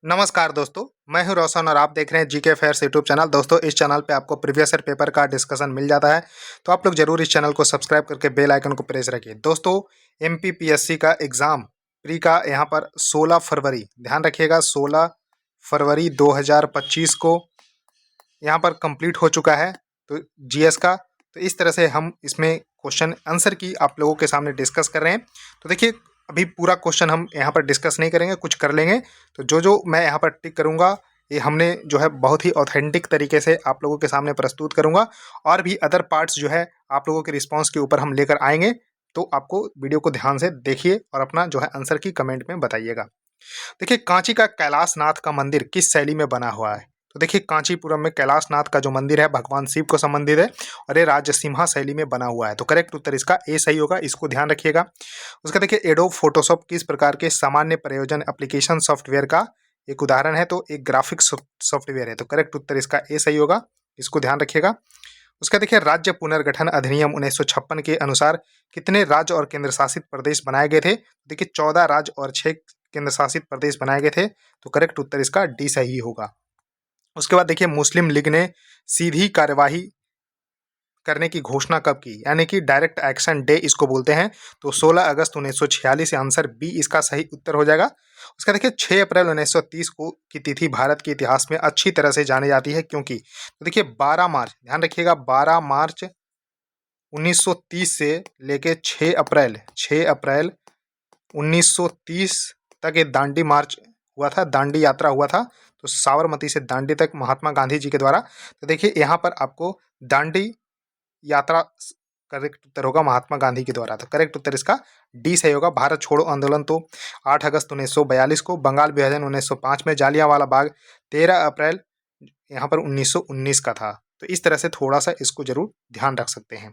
नमस्कार दोस्तों, मैं हूं रोशन और आप देख रहे हैं जीके फेयर्स यूट्यूब चैनल। दोस्तों, इस चैनल पे आपको प्रीवियस ईयर पेपर का डिस्कशन मिल जाता है, तो आप लोग जरूर इस चैनल को सब्सक्राइब करके बेल आइकन को प्रेस रखिए। दोस्तों, एमपीपीएससी का एग्जाम प्री का यहाँ पर 16 फरवरी, ध्यान रखिएगा 16 फरवरी 2025 को यहाँ पर कंप्लीट हो चुका है। तो जीएस का, तो इस तरह से हम इसमें क्वेश्चन आंसर की आप लोगों के सामने डिस्कस कर रहे हैं। तो देखिए, अभी पूरा क्वेश्चन हम यहाँ पर डिस्कस नहीं करेंगे, कुछ कर लेंगे। तो जो जो मैं यहाँ पर टिक करूँगा, ये हमने जो है बहुत ही ऑथेंटिक तरीके से आप लोगों के सामने प्रस्तुत करूँगा। और भी अदर पार्ट्स जो है आप लोगों के रिस्पॉन्स के ऊपर हम लेकर आएंगे। तो आपको वीडियो को ध्यान से देखिए और अपना जो है आंसर की कमेंट में बताइएगा। देखिए, कांची का कैलाशनाथ का मंदिर किस शैली में बना हुआ है? तो देखिए, कांचीपुरम में कैलाशनाथ का जो मंदिर है भगवान शिव को संबंधित है और ये राजसिम्हा शैली में बना हुआ है। तो करेक्ट उत्तर इसका ए सही होगा, इसको ध्यान रखिएगा। उसका देखिए, एडोब फोटोशॉप किस प्रकार के सामान्य प्रयोजन एप्लीकेशन सॉफ्टवेयर का एक उदाहरण है? तो एक ग्राफिक्स सॉफ्टवेयर है। तो करेक्ट उत्तर इसका ए सही होगा, इसको ध्यान रखिएगा। उसका देखिए, राज्य पुनर्गठन अधिनियम 1956 के अनुसार कितने राज्य और केंद्र शासित प्रदेश बनाए गए थे? देखिए, 14 राज्य और 6 केंद्र शासित प्रदेश बनाए गए थे। तो करेक्ट उत्तर इसका डी सही होगा। उसके बाद देखिए, मुस्लिम लीग ने सीधी कार्यवाही करने की घोषणा कब की? यानी कि डायरेक्ट एक्शन डे इसको बोलते हैं। तो 16 अगस्त 1946, आंसर बी इसका सही उत्तर हो जाएगा। उसका देखिए, 6 अप्रैल 1930 को की तिथि भारत के इतिहास में अच्छी तरह से जानी जाती है, क्योंकि तो देखिए 12 मार्च, ध्यान रखिएगा 12 मार्च 1930 से लेके 6 अप्रैल 1930 तक ये दांडी मार्च हुआ था, दांडी यात्रा हुआ था। तो साबरमती से दांडी तक महात्मा गांधी जी के द्वारा। तो देखिए, यहाँ पर आपको दांडी यात्रा करेक्ट उत्तर होगा महात्मा गांधी के द्वारा। तो करेक्ट उत्तर इसका डी सही होगा। भारत छोड़ो आंदोलन तो 8 अगस्त 1942 को, बंगाल विभाजन 1905 में, जालियांवाला बाग 13 अप्रैल यहाँ पर 1919 का था। तो इस तरह से थोड़ा सा इसको जरूर ध्यान रख सकते हैं।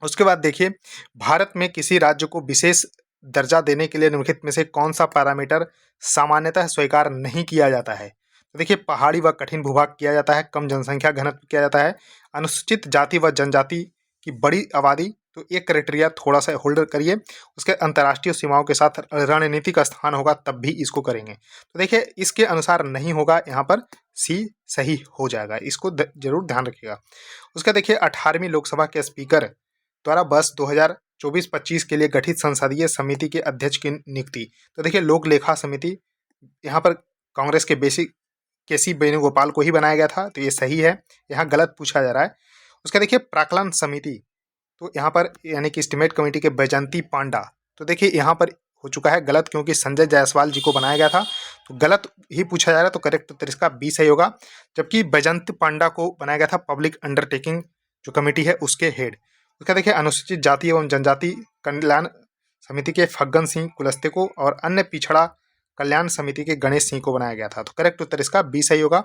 उसके बाद देखिए, भारत में किसी राज्य को विशेष दर्जा देने के लिए निम्नलिखित में से कौन सा पैरामीटर सामान्यतः स्वीकार नहीं किया जाता है? तो देखिए, पहाड़ी व कठिन भूभाग किया जाता है, कम जनसंख्या घनत्व किया जाता है, अनुसूचित जाति व जनजाति की बड़ी आबादी। तो एक क्राइटेरिया थोड़ा सा होल्ड करिए। उसके अंतर्राष्ट्रीय सीमाओं के साथ रणनीतिक स्थान होगा, तब भी इसको करेंगे। तो देखिए, इसके अनुसार नहीं होगा, यहाँ पर सी सही हो जाएगा, इसको जरूर ध्यान रखिएगा। उसका देखिए, 18वीं लोकसभा के स्पीकर द्वारा वर्ष 2024-25 के लिए गठित संसदीय समिति के अध्यक्ष की नियुक्ति। तो देखिए, लोक लेखा समिति यहाँ पर कांग्रेस के केसी वेणुगोपाल को ही बनाया गया था। तो ये सही है, यहाँ गलत पूछा जा रहा है। उसका देखिए, प्राक्कलन समिति, तो यहाँ पर यानी कि एस्टिमेट कमेटी के बैजंती पांडा। तो देखिए, यहाँ पर हो चुका है गलत, क्योंकि संजय जायसवाल जी को बनाया गया था। तो गलत ही पूछा जा रहा है। तो करेक्ट उत्तर इसका बी सही होगा। जबकि बैजंती पांडा को बनाया गया था पब्लिक अंडरटेकिंग जो कमेटी है उसके हेड। उसका देखिए, अनुसूचित जाति एवं जनजाति कल्याण समिति के फग्गन सिंह कुलस्ते को और अन्य पिछड़ा कल्याण समिति के गणेश सिंह को बनाया गया था। तो करेक्ट उत्तर इसका बी सही होगा।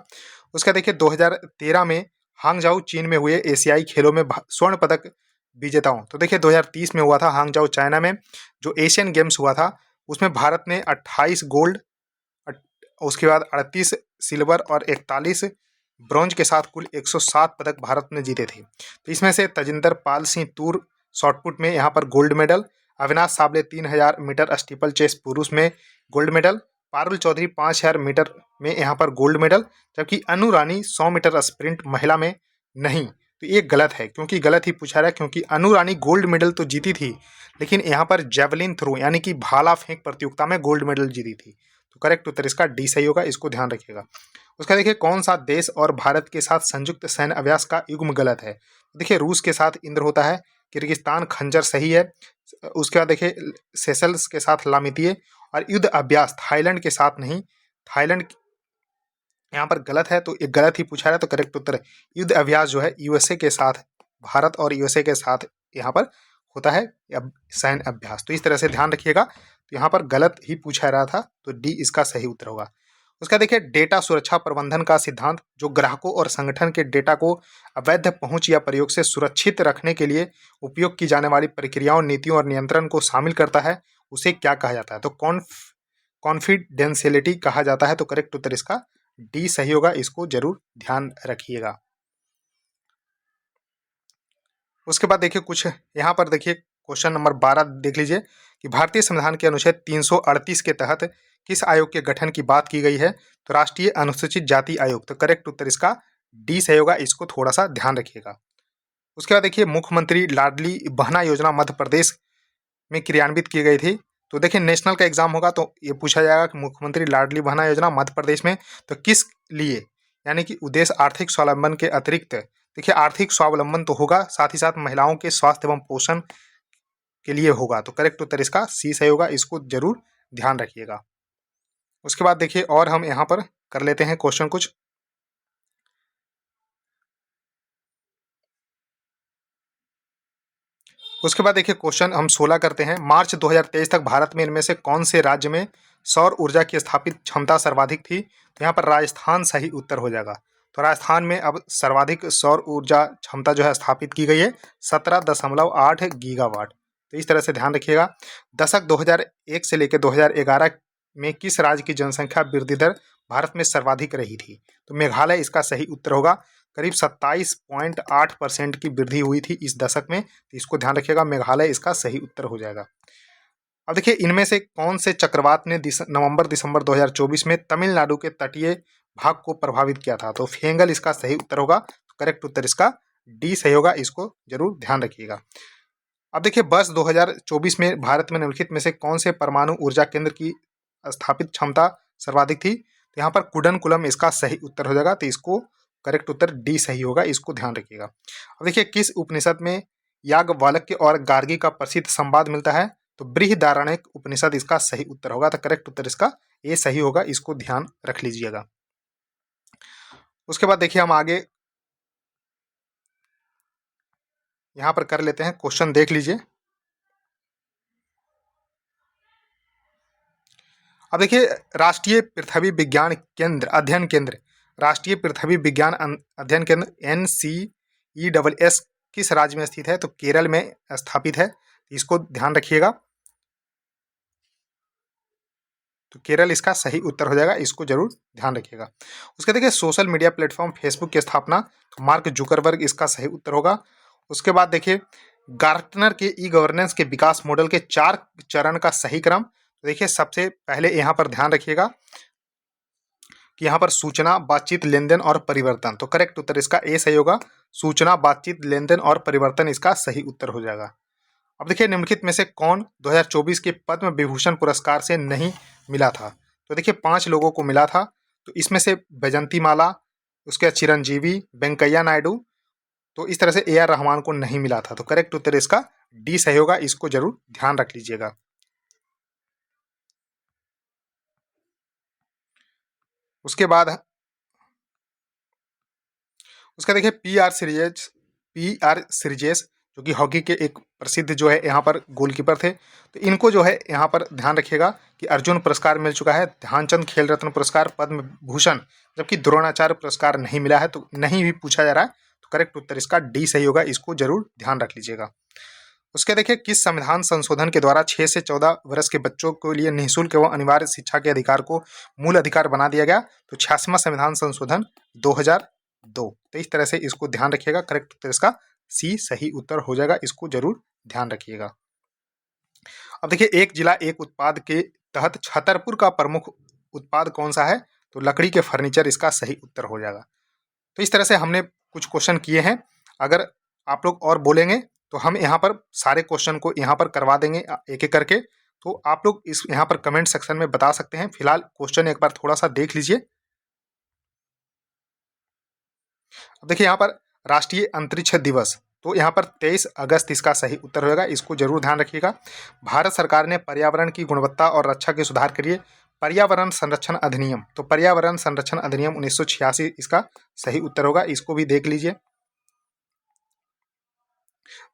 उसका देखिए, 2013 में हांगझाऊ चीन में हुए एशियाई खेलों में स्वर्ण पदक विजेताओं। तो देखिए, 2030 में हुआ था हांगझाऊ चाइना में जो एशियन गेम्स हुआ था, उसमें भारत ने 28 गोल्ड, उसके बाद 38 सिल्वर और 41 ब्रॉन्ज के साथ कुल 107 पदक भारत ने जीते थे। तो इसमें से तजिंदर पाल सिंह तूर शॉटपुट में यहाँ पर gold medal, Avinash Sable 3000 metre steeplechase पुरुष में gold medal, Parul Chaudhary 5000 metre में यहाँ पर गोल्ड मेडल, जबकि अनु रानी 100 मीटर स्प्रिंट महिला में नहीं। तो ये गलत है, क्योंकि गलत ही पूछा रहा है, क्योंकि अनु रानी गोल्ड मेडल तो जीती थी, लेकिन यहाँ पर जेवलिन थ्रो यानी कि भाला फेंक प्रतियोगिता में गोल्ड मेडल जीती थी। तो करेक्ट उत्तर इसका डी सही होगा, इसको ध्यान रखिएगा। उसका देखिए, कौन सा देश और भारत के साथ संयुक्त सैन्य अभ्यास का युग्म गलत है? देखिए, रूस के साथ इंद्र होता है, किर्गिस्तान खंजर सही है। उसके बाद देखिए, सेशल्स के साथ लामितीय, और युद्ध अभ्यास थाईलैंड के साथ नहीं, थाईलैंड यहाँ पर गलत है। तो ये गलत ही पूछा है। तो करेक्ट उत्तर युद्ध अभ्यास जो है यूएसए के साथ, भारत और यूएसए के साथ यहाँ पर होता है सैन्य अभ्यास। तो इस तरह से ध्यान रखिएगा। तो यहाँ पर गलत ही पूछा रहा था, तो डी इसका सही उत्तर होगा। उसका देखिए, डेटा सुरक्षा प्रबंधन का सिद्धांत जो ग्राहकों और संगठन के डेटा को अवैध पहुंच या प्रयोग से सुरक्षित रखने के लिए उपयोग की जाने वाली प्रक्रियाओं, नीतियों और नियंत्रण को शामिल करता है, उसे क्या कहा जाता है? तो कॉन्फिडेंशियलिटी कहा जाता है। तो करेक्ट उत्तर इसका डी सही होगा, इसको जरूर ध्यान रखिएगा। उसके बाद देखिए, कुछ यहाँ पर देखिए, क्वेश्चन नंबर 12 देख लीजिए कि भारतीय संविधान के अनुच्छेद 338 के तहत किस आयोग के गठन की बात की गई है? तो राष्ट्रीय अनुसूचित जाति आयोग। तो करेक्ट उत्तर इसका डी सही होगा, इसको थोड़ा सा ध्यान रखिएगा। उसके बाद देखिए मुख्यमंत्री लाडली बहना योजना मध्य प्रदेश में क्रियान्वित की गई थी। तो देखिए नेशनल का एग्जाम होगा तो ये पूछा जाएगा कि मुख्यमंत्री लाडली बहना योजना मध्य प्रदेश में तो किस लिए, यानी कि उद्देश्य आर्थिक स्वावलंबन के अतिरिक्त, देखिए आर्थिक स्वावलंबन तो होगा, साथ ही साथ महिलाओं के स्वास्थ्य एवं पोषण के लिए होगा। तो करेक्ट उत्तर इसका सी सही होगा, इसको जरूर ध्यान रखिएगा। उसके बाद देखिए और हम यहाँ पर कर लेते हैं क्वेश्चन कुछ। उसके बाद देखिए क्वेश्चन हम 16 करते हैं। मार्च 2023 तक भारत में इनमें से कौन से राज्य में सौर ऊर्जा की स्थापित क्षमता सर्वाधिक थी? तो यहाँ पर राजस्थान सही उत्तर हो जाएगा। तो राजस्थान में अब सर्वाधिक सौर ऊर्जा क्षमता जो है स्थापित की गई है 17.8 गीगावाट। तो इस तरह से ध्यान रखिएगा। दशक 2001 से लेकर 2011 में किस राज्य की जनसंख्या वृद्धि दर भारत में सर्वाधिक रही थी? तो मेघालय इसका सही उत्तर होगा। करीब 27.8% की वृद्धि हुई थी इस दशक में, तो इसको ध्यान रखिएगा, मेघालय इसका सही उत्तर हो जाएगा। अब देखिए इनमें से कौन से चक्रवात ने नवंबर दिसंबर 2024 में तमिलनाडु के तटीय भाग को प्रभावित किया था? तो फेंगल इसका सही उत्तर होगा। तो करेक्ट उत्तर इसका डी सही होगा, इसको जरूर ध्यान रखिएगा। अब देखिए वर्ष 2024 में भारत में निम्नलिखित में से कौन से परमाणु ऊर्जा केंद्र की स्थापित क्षमता सर्वाधिक थी? तो यहाँ पर कुडनकुलम इसका सही उत्तर हो जाएगा। तो इसको करेक्ट उत्तर डी सही होगा, इसको ध्यान रखिएगा। अब देखिए किस उपनिषद में याज्ञवल्क्य और गार्गी का प्रसिद्ध संवाद मिलता है? तो बृहदारण्यक उपनिषद इसका सही उत्तर होगा। तो करेक्ट उत्तर इसका ए सही होगा, इसको ध्यान रख लीजिएगा। उसके बाद देखिए हम आगे यहाँ पर कर लेते हैं क्वेश्चन, देख लीजिए। अब देखिए राष्ट्रीय पृथ्वी विज्ञान केंद्र अध्ययन केंद्र, राष्ट्रीय पृथ्वी विज्ञान अध्ययन केंद्र NCESS किस राज्य में स्थित है? तो केरल में स्थापित है, इसको ध्यान रखिएगा। तो केरल इसका सही उत्तर हो जाएगा, इसको जरूर ध्यान रखिएगा। उसके देखिए सोशल मीडिया प्लेटफॉर्म फेसबुक की स्थापना, तो मार्क जुकरबर्ग इसका सही उत्तर होगा। उसके बाद देखिए गार्टनर के ई गवर्नेंस के विकास मॉडल के 4 चरण का सही क्रम, तो देखिए सबसे पहले यहाँ पर ध्यान रखिएगा कि यहाँ पर सूचना, बातचीत, लेन देन और परिवर्तन। तो करेक्ट उत्तर इसका ए सही होगा। सूचना, बातचीत, लेन देन और परिवर्तन इसका सही उत्तर हो जाएगा। अब देखिए निम्नलिखित में से कौन 2024 के पद्म विभूषण पुरस्कार से नहीं मिला था? तो देखिए 5 लोगों को मिला था। तो इसमें से बैजंती माला, उसके बाद चिरंजीवी, वेंकैया नायडू, तो इस तरह से AR रहमान को नहीं मिला था। तो करेक्ट उत्तर इसका डी सही होगा, इसको जरूर ध्यान रख लीजिएगा। उसके बाद उसका देखिए PR सीरीजेस जो कि हॉकी के एक प्रसिद्ध जो है यहाँ पर गोलकीपर थे, तो इनको जो है यहाँ पर ध्यान रखिएगा कि अर्जुन पुरस्कार मिल चुका है, ध्यानचंद खेल रत्न पुरस्कार, पद्म भूषण, जबकि द्रोणाचार्य पुरस्कार नहीं मिला है। तो नहीं भी पूछा जा रहा है, तो करेक्ट उत्तर इसका डी सही होगा, इसको जरूर ध्यान रख लीजिएगा। उसके देखिए किस संविधान संशोधन के द्वारा 6 से 14 वर्ष के बच्चों के लिए निःशुल्क एवं अनिवार्य शिक्षा के अधिकार को मूल अधिकार बना दिया गया? तो 86वां संविधान संशोधन 2002। तो इस तरह से इसको ध्यान रखिएगा, करेक्ट उत्तर इसका सी सही उत्तर हो जाएगा, इसको जरूर ध्यान रखिएगा। अब देखिए एक जिला एक उत्पाद के तहत छतरपुर का प्रमुख उत्पाद कौन सा है? तो लकड़ी के फर्नीचर इसका सही उत्तर हो जाएगा। तो इस तरह से हमने कुछ क्वेश्चन किए हैं। अगर आप लोग और बोलेंगे तो हम यहाँ पर सारे क्वेश्चन को यहाँ पर करवा देंगे एक एक करके। तो आप लोग इस यहाँ पर कमेंट सेक्शन में बता सकते हैं। फिलहाल क्वेश्चन एक बार थोड़ा सा देख लीजिए। अब देखिए यहाँ पर राष्ट्रीय अंतरिक्ष दिवस, तो यहाँ पर 23 अगस्त इसका सही उत्तर होगा, इसको जरूर ध्यान रखिएगा। भारत सरकार ने पर्यावरण की गुणवत्ता और रक्षा के सुधार के लिए पर्यावरण संरक्षण अधिनियम, तो पर्यावरण संरक्षण अधिनियम 1986 इसका सही उत्तर होगा, इसको भी देख लीजिए।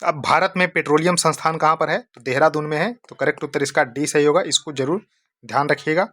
अब भारत में पेट्रोलियम संस्थान कहाँ पर है? तो देहरादून में है। तो करेक्ट उत्तर इसका डी सही होगा, इसको जरूर ध्यान रखिएगा।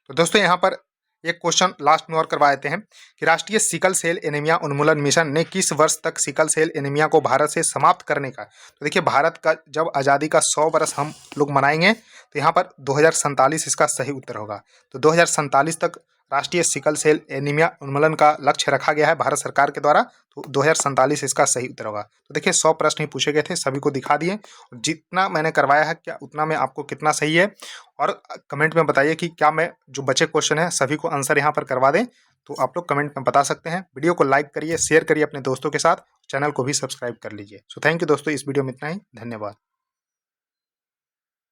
तो दोस्तों यहाँ पर एक क्वेश्चन लास्ट में और करवा देते हैं कि राष्ट्रीय सिकल सेल एनीमिया उन्मूलन मिशन ने किस वर्ष तक सिकल सेल एनीमिया को भारत से समाप्त करने का, तो देखिए भारत का जब आज़ादी का 100 वर्ष हम लोग मनाएंगे तो यहाँ पर 2047 इसका सही उत्तर होगा। तो 2047 तक राष्ट्रीय सिकल सेल एनीमिया उन्मूलन का लक्ष्य रखा गया है भारत सरकार के द्वारा। तो 2047 इसका सही उत्तर होगा। तो देखिए 100 प्रश्न ही पूछे गए थे, सभी को दिखा दिए। जितना मैंने करवाया है क्या उतना में आपको कितना सही है, और कमेंट में बताइए कि क्या मैं जो बचे क्वेश्चन है सभी को आंसर यहाँ पर करवा दें। तो आप लोग कमेंट में बता सकते हैं। वीडियो को लाइक करिए, शेयर करिए अपने दोस्तों के साथ, चैनल को भी सब्सक्राइब कर लीजिए। सो थैंक यू दोस्तों, इस वीडियो में इतना ही। धन्यवाद।